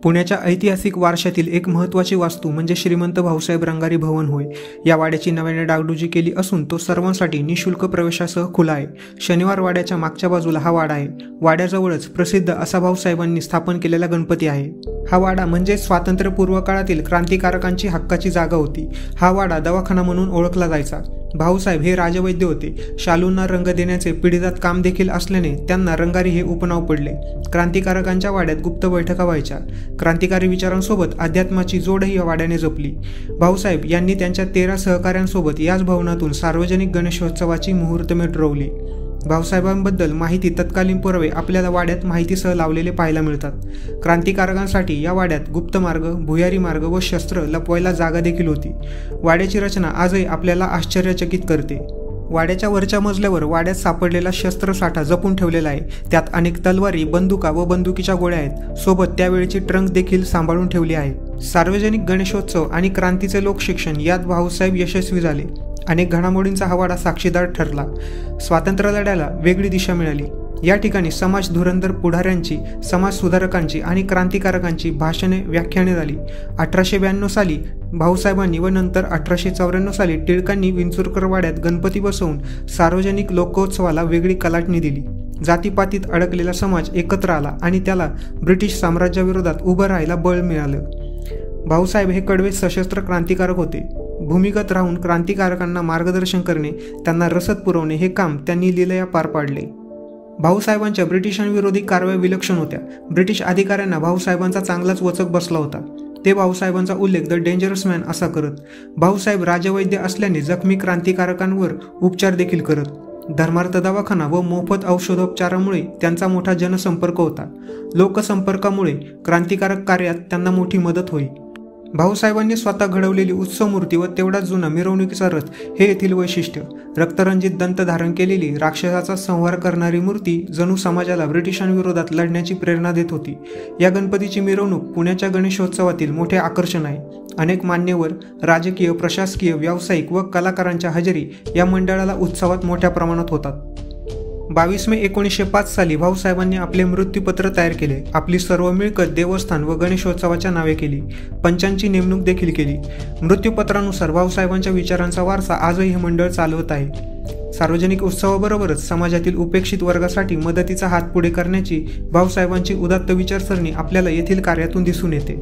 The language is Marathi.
पुण्याच्या ऐतिहासिक वारशातील एक महत्त्वाची वास्तू म्हणजे श्रीमंत भाऊसाहेब रंगारी भवन होय। या वाड्याची नव्याने डागडुजी केली असून तो सर्वांसाठी निशुल्क प्रवेशासह खुला आहे। शनिवार वाड्याच्या मागच्या बाजूला हा वाडा आहे। वाड्याजवळच प्रसिद्ध असा भाऊसाहेबांनी स्थापन केलेला गणपती आहे। हा वाडा म्हणजे स्वातंत्र्यपूर्व काळातील क्रांतिकारकांची हक्काची जागा होती। हा वाडा दवाखाना म्हणून ओळखला जायचा। भाऊसाहेब हे राजवैद्य होते। शालूंना रंग देण्याचे पिढीजात काम देखील असल्याने त्यांना रंगारी हे उपनाव पडले। क्रांतिकारकांच्या वाड्यात गुप्त बैठका व्हायच्या। क्रांतिकारी विचारांसोबत अध्यात्माची जोडही या वाड्याने जपली। भाऊसाहेब यांनी त्यांच्या 13 सहकाऱ्यांसोबत याच भवनातून सार्वजनिक गणेशोत्सवाची मुहूर्तमेढ रोवली। भाऊसाहेबांबद्दल माहिती तत्कालीन पुरावे आपल्याला वाड्यात माहितीसह लावलेले पाहायला मिळतात। क्रांतिकारकांसाठी या वाड्यात गुप्त मार्ग, भुयारी मार्ग व शस्त्र लपवायला जागा देखील होती। वाड्याची रचना आजही आपल्याला आश्चर्यचकित करते। वाड्याच्या वरच्या मजल्यावर वाड्यात सापडलेला शस्त्रसाठा जपून ठेवलेला आहे। त्यात अनेक तलवारी, बंदुका व बंदुकीच्या गोळ्या आहेत। सोबत त्यावेळची ट्रंक देखील सांभाळून ठेवली आहे। सार्वजनिक गणेशोत्सव आणि क्रांतीचे लोकशिक्षण यात भाऊसाहेब यशस्वी झाले। अनेक घडामोडींचा हा वाडा साक्षीदार ठरला। स्वातंत्र्य लढ्याला वेगळी दिशा मिळाली। या ठिकाणी समाज धुरंधर पुढाऱ्यांची, समाज सुधारकांची आणि क्रांतिकारकांची भाषणे, व्याख्याने झाली। 1892 साली भाऊसाहेबांनी व नंतर 1894 साली टिळकांनी विंचुरकर वाड्यात गणपती बसवून सार्वजनिक लोकोत्सवाला वेगळी कलाटणी दिली। जातीपातीत अडकलेला समाज एकत्र आला आणि त्याला ब्रिटिश साम्राज्याविरोधात उभं राहायला बळ मिळालं। भाऊसाहेब हे कडवे सशस्त्र क्रांतिकारक होते। भूमिगत राहून क्रांतिकारकांना मार्गदर्शन करणे, त्यांना रसद पुरवणे हे काम त्यांनी लीलया पार पाडले। भाऊसाहेबांच्या ब्रिटिशांविरोधी कारवाया विलक्षण होत्या। ब्रिटिश अधिकाऱ्यांना भाऊसाहेबांचा चांगलाच वचक बसला होता। ते भाऊसाहेबांचा उल्लेख द डेंजरस मॅन असा करत। भाऊसाहेब राजवैद्य असल्याने जखमी क्रांतिकारकांवर उपचार देखील करत। धर्मार्थ दवाखाना व मोफत औषधोपचारामुळे त्यांचा मोठा जनसंपर्क होता। लोकसंपर्कामुळे क्रांतिकारक कार्यात त्यांना मोठी मदत होई। भाऊसाहेबांनी स्वतः घडवलेली उत्सव मूर्ती व तेवढाच जुना मिरवणुकीचा रथ हे येथील वैशिष्ट्य। रक्तरंजित दंत धारण केलेली राक्षसाचा संहार करणारी मूर्ती जणू समाजाला ब्रिटिशांविरोधात लढण्याची प्रेरणा देत होती। या गणपतीची मिरवणूक पुण्याच्या गणेशोत्सवातील मोठे आकर्षण आहे। अनेक मान्यवर, राजकीय, प्रशासकीय, व्यावसायिक व कलाकारांच्या हजेरी या मंडळाला उत्सवात मोठ्या प्रमाणात होतात। 22 मे 1905 साली भाऊसाहेबांनी आपले मृत्यूपत्र तयार केले। आपली सर्व मिळकत देवस्थान व गणेशोत्सवाच्या नावे केली। पंचांची नेमणूक देखील केली। मृत्यूपत्रानुसार भाऊसाहेबांच्या विचारांचा वारसा आजही हे मंडळ चालवत आहे। सार्वजनिक उत्सवाबरोबरच समाजातील उपेक्षित वर्गासाठी मदतीचा हात पुढे करण्याची भाऊसाहेबांची उदात्त विचारसरणी आपल्याला येथील कार्यातून दिसून येते।